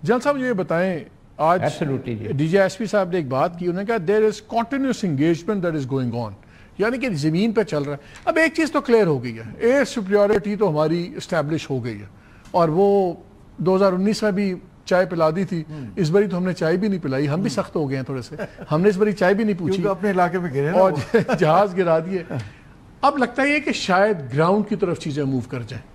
جان صاحب یہ بتائیں آج ڈی جی ایس پی صاحب نے ایک بات کی، انہوں نے کہا there is continuous engagement that is going on, یعنی کہ زمین پہ چل رہا ہے. اب ایک چیز تو کلیئر ہو گئی ہے، ایئر سپیریورٹی تو ہماری اسٹیبلش ہو گئی ہے، اور وہ 2019 میں بھی چائے پلا دی تھی، اس باری تو ہم نے چائے بھی نہیں پلائی، ہم بھی سخت ہو گئے ہیں تھوڑے سے، ہم نے اس باری چائے بھی نہیں پوچھی اپنے علاقے میں گرے اور جہاز گرا دیے. اب لگتا ہے کہ شاید گراؤنڈ کی طرف چیزیں موو کر جائیں.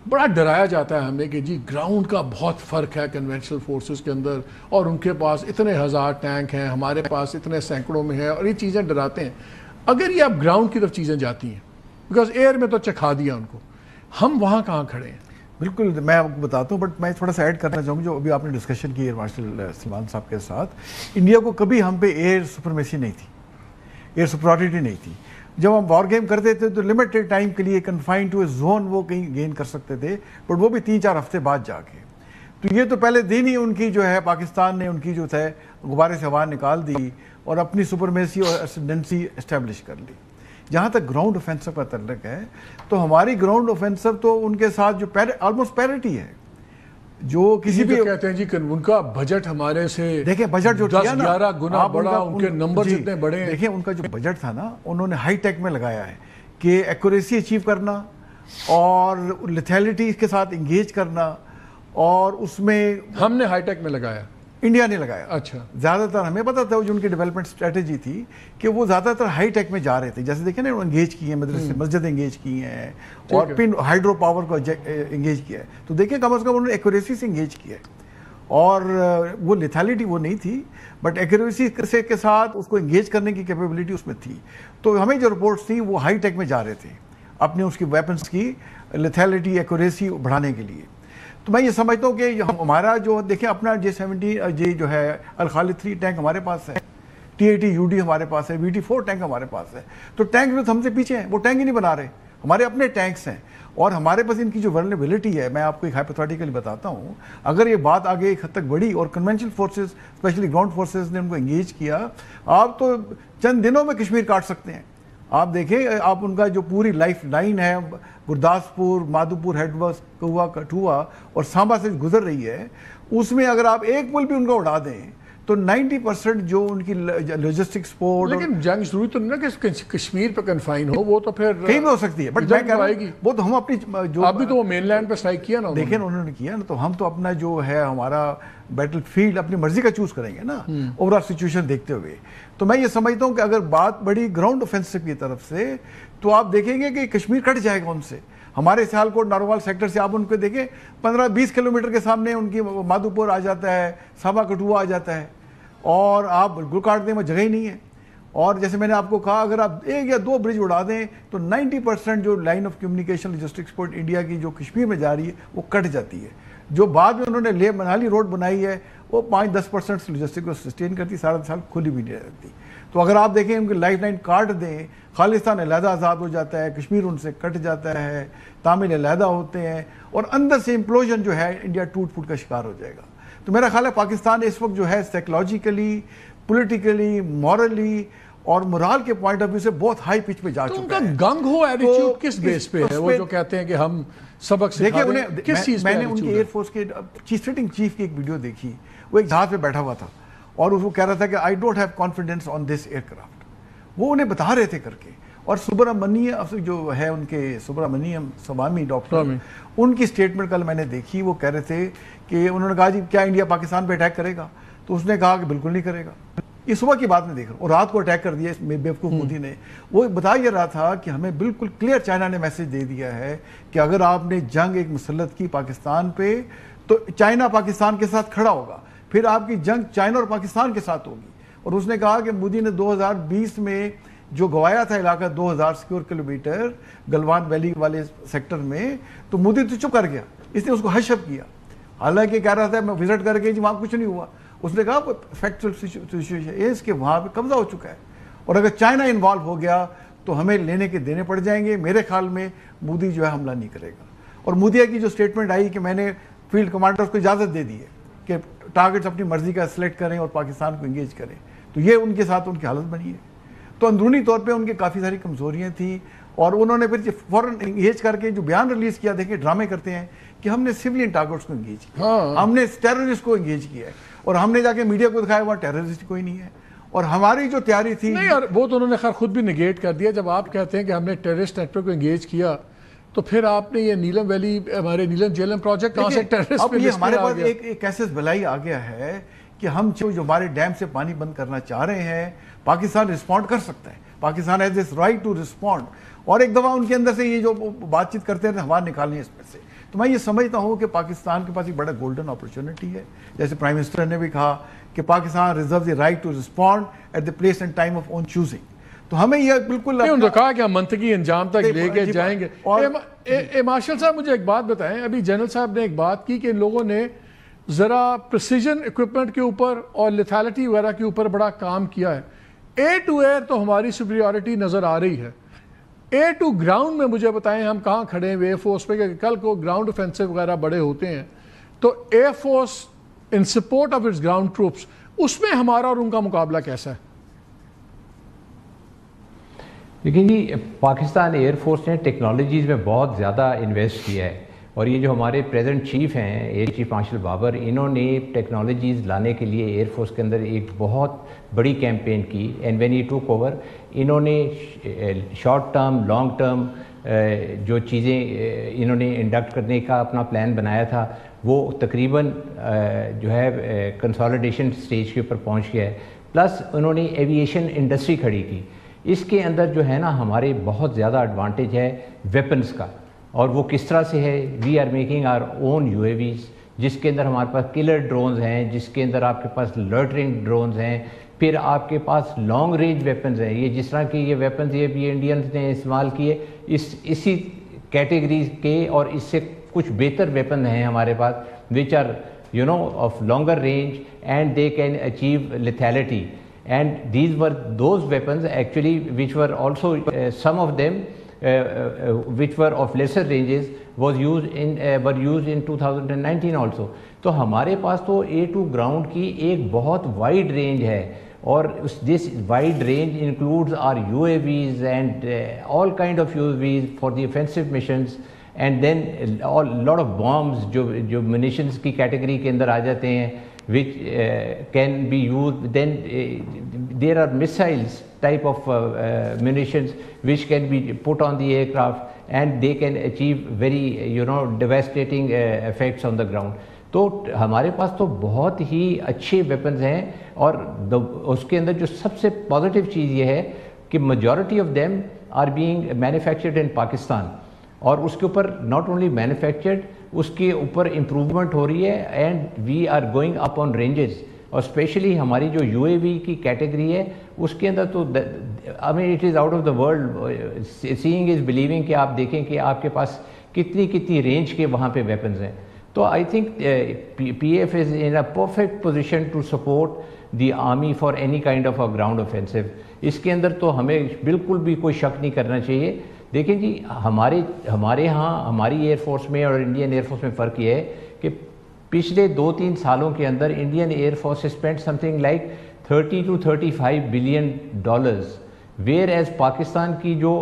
بڑا ڈرایا جاتا ہے ہمیں کہ جی گراؤنڈ کا بہت فرق ہے کنونشنل فورسز کے اندر، اور ان کے پاس اتنے ہزار ٹینک ہیں، ہمارے پاس اتنے سینکڑوں میں ہیں، اور یہ چیزیں ڈراتے ہیں. اگر یہ اب گراؤنڈ کی طرف چیزیں جاتی ہیں، بیکاز ایئر میں تو چکھا دیا ان کو، ہم وہاں کہاں کھڑے ہیں؟ بالکل میں آپ کو بتاتا ہوں، بٹ میں تھوڑا سا ایڈ کرنا چاہوں گا جو ابھی آپ نے ڈسکشن کی ایئر مارشل سلمان صاحب کے ساتھ. انڈیا کو کبھی ہم پہ ایئر سپرمیسی نہیں تھی، ایئر سپریورٹی نہیں تھی. جب ہم وار گیم کرتے تھے تو لمیٹڈ ٹائم کے لیے کنفائن ٹو اے زون وہ کہیں گین کر سکتے تھے، بٹ وہ بھی 3-4 ہفتے بعد جا کے. تو یہ تو پہلے دن ہی ان کی جو ہے پاکستان نے ان کی جو ہے غبارے سے ہوا نکال دی اور اپنی سپرمیسی اور اسینڈنسی اسٹیبلش کر لی. جہاں تک گراؤنڈ اوفینسو کا تعلق ہے تو ہماری گراؤنڈ اوفینسو تو ان کے ساتھ جو آلموسٹ پیرٹی ہے، جو کسی بھی کہتے ہیں جی ان کا بجٹ ہمارے سے دیکھیں بجٹ جو 10-11 گنا بڑا، ان کے نمبر اتنے بڑے ہیں. دیکھیں ان کا جو بجٹ تھا نا، انہوں نے ہائی ٹیک میں لگایا ہے کہ ایکوریسی اچیو کرنا اور لیتھیلٹی کے ساتھ انگیج کرنا، اور اس میں ہم نے ہائی ٹیک میں لگایا، انڈیا نے لگایا. اچھا زیادہ تر ہمیں پتا تھا جو ان کی ڈیولپمنٹ اسٹریٹجی تھی کہ وہ زیادہ تر ہائی ٹیک میں جا رہے تھے. جیسے دیکھیں نا انگیج کی ہیں مدرسے، مسجد انگیج کی ہیں، اور پھر ہائیڈرو پاور کو انگیج کیا ہے. تو دیکھیں کم از کم انہوں نے ایکوریسی سے انگیج کیا ہے، اور وہ لیتھیلٹی وہ نہیں تھی، بٹ ایکوریسی کے ساتھ اس کو انگیج کرنے کی کیپیبلٹی اس میں تھی. تو ہمیں جو رپورٹس تھیں وہ ہائی ٹیک میں جا رہے تھے اپنے اس کی ویپنس کی لیتھیلٹی ایکوریسی بڑھانے کے لیے. تو میں یہ سمجھتا ہوں کہ ہمارا جو دیکھیں اپنا J-70 جو ہے الخالد 3 ٹینک ہمارے پاس ہے، T-80 UD ہمارے پاس ہے، VT-4 ٹینک ہمارے پاس ہے. تو ٹینک میں تو ہم سے پیچھے ہیں، وہ ٹینک ہی نہیں بنا رہے، ہمارے اپنے ٹینکس ہیں. اور ہمارے پاس ان کی جو ورنیبلٹی ہے، میں آپ کو ایک ہائپوتھیٹیکلی بتاتا ہوں، اگر یہ بات آگے ایک حد تک بڑھی اور conventional forces specially ground forces نے ان کو انگیج کیا، آپ تو چند دنوں میں کشمیر کاٹ سکتے ہیں. آپ دیکھیں آپ ان کا جو پوری لائف لائن ہے گرداسپور، مادھوپور، ہیڈورس، کوا، کٹھوا اور سانبا سے گزر رہی ہے، اس میں اگر آپ ایک پل بھی ان کو اڑا دیں تو 90% جو ان کی لاجسٹک سپورٹ. لیکن جنگ ضروری تو نہیں نا کہ کشمیر پہ کنفائن ہو، وہ تو پھر کہیں بھی ہو سکتی ہے، بٹ میں کہہ رہا ہوں وہ تو ہم اپنی جو ابھی تو وہ مین لینڈ پہ اسٹرائک کیا نا، دیکھیں انہوں نے کیا نا، تو ہم تو اپنا جو ہے ہمارا بیٹل فیلڈ اپنی مرضی کا چوز کریں گے نا اوورآل سچویشن دیکھتے ہوئے. تو میں یہ سمجھتا ہوں کہ اگر بات بڑی گراؤنڈ اوفینسو کی طرف سے تو آپ دیکھیں گے کہ کشمیر کٹ جائے گا ان سے. ہمارے سیالکوٹ ناروال سیکٹر سے آپ ان کو دیکھیں 15-20 کلومیٹر کے سامنے ان کی مادھوپور آ جاتا ہے، سانبا کٹھوا آ جاتا ہے، اور آپ بالکل کاٹ دیں، وہ جگہ ہی نہیں ہے. اور جیسے میں نے آپ کو کہا اگر آپ 1 یا 2 برج اڑا دیں تو 90% جو line of communication logistic support India کی جو کشمیر میں جا رہی ہے وہ کٹ جاتی ہے. جو بعد میں انہوں نے لیہ منالی روڈ بنائی ہے وہ 5-10% لاجسٹک کو سسٹین کرتی، سارا سال کھلی بھی نہیں رہتی. تو اگر آپ دیکھیں ان کی لائف لائن کاٹ دیں، خالصتان علیحدہ آزاد ہو جاتا ہے، کشمیر ان سے کٹ جاتا ہے، تامل علیحدہ ہوتے ہیں، اور اندر سے امپلوژن جو ہے انڈیا ٹوٹ پھوٹ کا شکار ہو جائے گا. تو میرا خیال ہے پاکستان اس وقت جو ہے سائیکولوجیکلی، پولیٹیکلی، مورلی اور مورال کے پوائنٹ آف ویو سے بہت ہائی پچ پہ جا چکا ہے. تو ان کا گنگ ہو ایٹیٹیوڈ کس بیس پہ ہے؟ وہ جو کہتے ہیں کہ ہم سبق سکھا رہے ہیں، کس چیز پہ؟ میں نے ان کی ایئر فورس کے سٹنگ چیف کی ایک ویڈیو دیکھی، وہ ایک جہاز پہ بیٹھا ہوا تھا اور وہ کہہ رہا تھا کہ I don't have confidence on this aircraft. وہ انہیں بتا رہے تھے کر کے. اور سبرامنیم جو ہے ان کے سبرامنیم سوامی ڈاکٹر، ان کی اسٹیٹمنٹ کل میں نے دیکھی، وہ کہہ رہے تھے کہ انہوں نے کہا جی کیا انڈیا پاکستان پہ اٹیک کرے گا؟ تو اس نے کہا کہ بالکل نہیں کرے گا. یہ صبح کی بات میں دیکھ رہا ہوں، اور رات کو اٹیک کر دیا اس بیوقوف مودی نے. وہ بتا یہ رہا تھا کہ ہمیں بالکل کلیئر چائنا نے میسج دے دیا ہے کہ اگر آپ نے جنگ ایک مسلط کی پاکستان پہ تو چائنا پاکستان کے ساتھ کھڑا ہوگا، پھر آپ کی جنگ چائنا اور پاکستان کے ساتھ ہوگی. اور اس نے کہا کہ مودی نے 2020 میں جو گوایا تھا علاقہ 2000 اسکوائر کلومیٹر گلوان ویلی والے سیکٹر میں، تو مودی تو چپ کر گیا، اس نے اس کو حشب کیا. حالانکہ کہہ رہا تھا میں وزٹ کر کے جی وہاں کچھ نہیں ہوا. اس نے کہا فیکچوئل سچویشن اس کے وہاں پہ قبضہ ہو چکا ہے، اور اگر چائنا انوالو ہو گیا تو ہمیں لینے کے دینے پڑ جائیں گے. میرے خیال میں مودی جو ہے حملہ نہیں کرے گا. اور مودی کی جو اسٹیٹمنٹ آئی کہ میں نے فیلڈ کمانڈرز کو اجازت دے دی ہے کہ ٹارگٹس اپنی مرضی کا سلیکٹ کریں اور پاکستان کو انگیج کریں، تو یہ ان کے ساتھ ان کی حالت بنی ہے. تو اندرونی طور پہ ان کی کافی ساری کمزوریاں تھیں، اور انہوں نے پھر فوراً انگیج کر کے جو بیان ریلیز کیا، دیکھیں ڈرامے کرتے ہیں کہ ہم نے سویلین ٹارگٹس کو انگیج کیا، ہم نے ٹیررسٹ کو انگیج کیا ہے، اور ہم نے جا کے میڈیا کو دکھایا وہاں ٹیررسٹ کوئی نہیں ہے، اور ہماری جو تیاری تھی نہیں یار وہ تو انہوں نے خیر خود بھی نگیٹ کر دیا. جب آپ کہتے ہیں کہ ہم نے ٹیررسٹ نیٹ ورک کو انگیج کیا تو پھر آپ نے یہ نیلم ویلی ہمارے نیلم جیلم پروجیکٹ کہاں سے ٹیررسٹ اب یہ ہمارے پاس ایک ایسے بلائی آ گیا ہے کہ ہم جو ہمارے ڈیم سے پانی بند کرنا چاہ رہے ہیں، پاکستان رسپونڈ کر سکتا ہے، Pakistan has this right to respond. اور ایک دفعہ ان کے اندر سے یہ جو بات چیت کرتے ہیں ہوا نکالنی ہے اس میں سے. تو میں یہ سمجھتا ہوں کہ پاکستان کے پاس ایک بڑا گولڈن اپرچونٹی ہے، جیسے پرائم منسٹر نے بھی کہا کہ Pakistan reserve the right to respond at the place and time of own choosing. تو ہمیں یہ بالکل انہوں نے کہا کہ ہم منطقی انجام تک لے کے جائیں گے. مارشل صاحب مجھے ایک بات بتائیں، ابھی جنرل صاحب نے ایک بات کی کہ ان لوگوں نے ذرا پریسیجن اکوپمنٹ کے اوپر اور لیتھیلٹی وغیرہ کے اوپر بڑا کام کیا ہے. اے ٹو ایئر تو ہماری سپریورٹی نظر آ رہی ہے، اے ٹو گراؤنڈ میں مجھے بتائیں ہم کہاں کھڑے ہیں ایئر فورس پہ، کہ کل کو گراؤنڈ اوفینسو وغیرہ بڑے ہوتے ہیں تو air force in support of its ground troops, اس میں ہمارا اور ان کا مقابلہ کیسا ہے؟ لیکن جی پاکستان ایئر فورس نے ٹیکنالوجیز میں بہت زیادہ انویسٹ کیا ہے، اور یہ جو ہمارے پریزنٹ چیف ہیں ایئر چیف مارشل بابر، انہوں نے ٹیکنالوجیز لانے کے لیے ایئر فورس کے اندر ایک بہت بڑی کیمپین کی. اینڈ وین ہی ٹوک اوور انہوں نے شارٹ ٹرم لانگ ٹرم جو چیزیں انہوں نے انڈکٹ کرنے کا اپنا پلان بنایا تھا وہ تقریباً جو ہے کنسالیڈیشن سٹیج کے اوپر پہنچ گیا ہے. پلس انہوں نے ایویشن انڈسٹری کھڑی کی. اس کے اندر جو ہے نا ہمارے بہت زیادہ ایڈوانٹیج ہے ویپنز کا، اور وہ کس طرح سے ہے، we are making our own U A Vs, جس کے اندر ہمارے پاس کلر ڈرونز ہیں، جس کے اندر آپ کے پاس لرٹرنگ ڈرونز ہیں، پھر آپ کے پاس لانگ رینج ویپنز ہیں. یہ جس طرح کے یہ ویپنز یہ بھی انڈینز نے استعمال کیے اسی کیٹیگریز کے، اور اس سے کچھ بہتر ویپن ہیں ہمارے پاس which are of longer range and they can achieve lethality. And these were those weapons actually which were also some of them which were of lesser ranges were used in 2019 also. تو ہمارے پاس تو اے to ground کی ایک بہت wide range ہے، اور this wide range includes our UAVs and all kind of UAVs for the offensive missions, and then a lot of bombs جو munitions کی کیٹیگری کے اندر آ جاتے ہیں which can be used. Then there are missiles type of munitions which can be put on the aircraft and they can achieve very devastating effects on the ground. تو ہمارے پاس تو بہت ہی اچھے ویپنز ہیں، اور اس کے اندر جو سب سے پازیٹیو چیز یہ ہے کہ majority of them are being manufactured in Pakistan, اور اس کے اوپر ناٹ اونلی مینوفیکچرڈ، اس کے اوپر امپروومنٹ ہو رہی ہے. And we are going up on ranges, اور اسپیشلی ہماری جو یو اے وی کی کیٹیگری ہے اس کے اندر تو I mean it is out of the world. Seeing is believing کہ آپ دیکھیں کہ آپ کے پاس کتنی رینج کے وہاں پہ ویپنز ہیں. تو I think P F is in a perfect position to support the army for any kind of a ground offensive. اس کے اندر تو ہمیں بالکل بھی کوئی شک نہیں کرنا چاہیے. دیکھیں جی ہمارے ہاں ہماری ایئر فورس میں اور انڈین ایئر فورس میں فرق یہ ہے کہ پچھلے 2-3 سالوں کے اندر Indian air force spend something like $30 to $35 billion، whereas Pakistan کی جو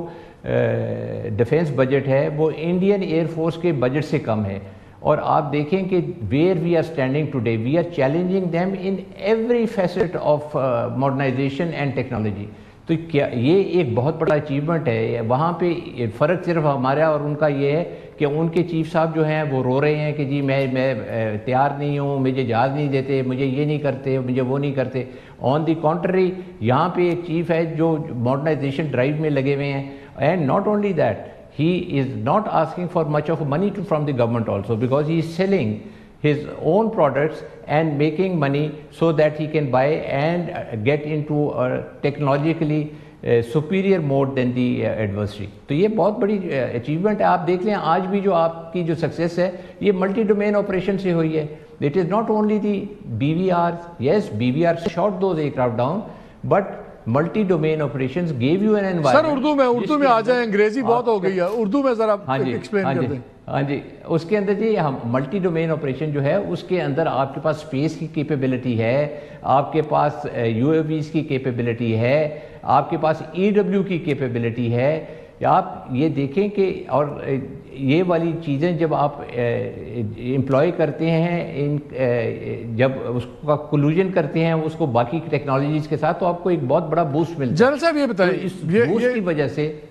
ڈیفینس بجٹ ہے وہ انڈین ایئر فورس کے بجٹ سے کم ہے. اور آپ دیکھیں کہ where we are standing today we are challenging them in every facet of modernisation and technology. تو کیا یہ ایک بہت بڑا اچیومنٹ ہے. وہاں پہ فرق صرف ہمارا اور ان کا یہ ہے کہ ان کے چیف صاحب جو ہیں وہ رو رہے ہیں کہ جی میں تیار نہیں ہوں، مجھے جہاز نہیں دیتے، مجھے یہ نہیں کرتے، مجھے وہ نہیں کرتے. آن دی کانٹری یہاں پہ ایک چیف ہے جو ماڈرنائزیشن ڈرائیو میں لگے ہوئے ہیں. And not only that, he is not asking for much of money from the government also, because he is selling his own products and making money so that he can buy and get into a technologically superior mode than the adversary. تو یہ بہت بڑی achievement ہے. آپ دیکھ لیں آج بھی جو آپ کی جو سکسیس ہے یہ ملٹی ڈومین آپریشن سے ہوئی ہے. It is not only the BVRs, yes BVR shot those aircraft down, but multi domain operations give you an environment. Sir Urdu میں آ جائیں، انگریزی بہت ہو گئی ہے، اردو میں ذرا ایکسپلین کر دیں. ہاں جی، اس کے اندر جی ہم ملٹی ڈومین آپریشن جو ہے اس کے اندر آپ کے پاس اسپیس کی کیپیبلٹی ہے، آپ کے پاس یو اے ویز کی کیپیبلٹی ہے، آپ کے پاس ای ڈبلیو کی کیپیبلٹی ہے. آپ یہ دیکھیں کہ اور یہ والی چیزیں جب آپ امپلائی کرتے ہیں، جب اس کا کلوژن کرتے ہیں اس کو باقی ٹیکنالوجیز کے ساتھ، تو آپ کو ایک بہت بڑا بوسٹ ملتا ہے. جنرل صاحب یہ بتائیں، اس بوسٹ کی وجہ سے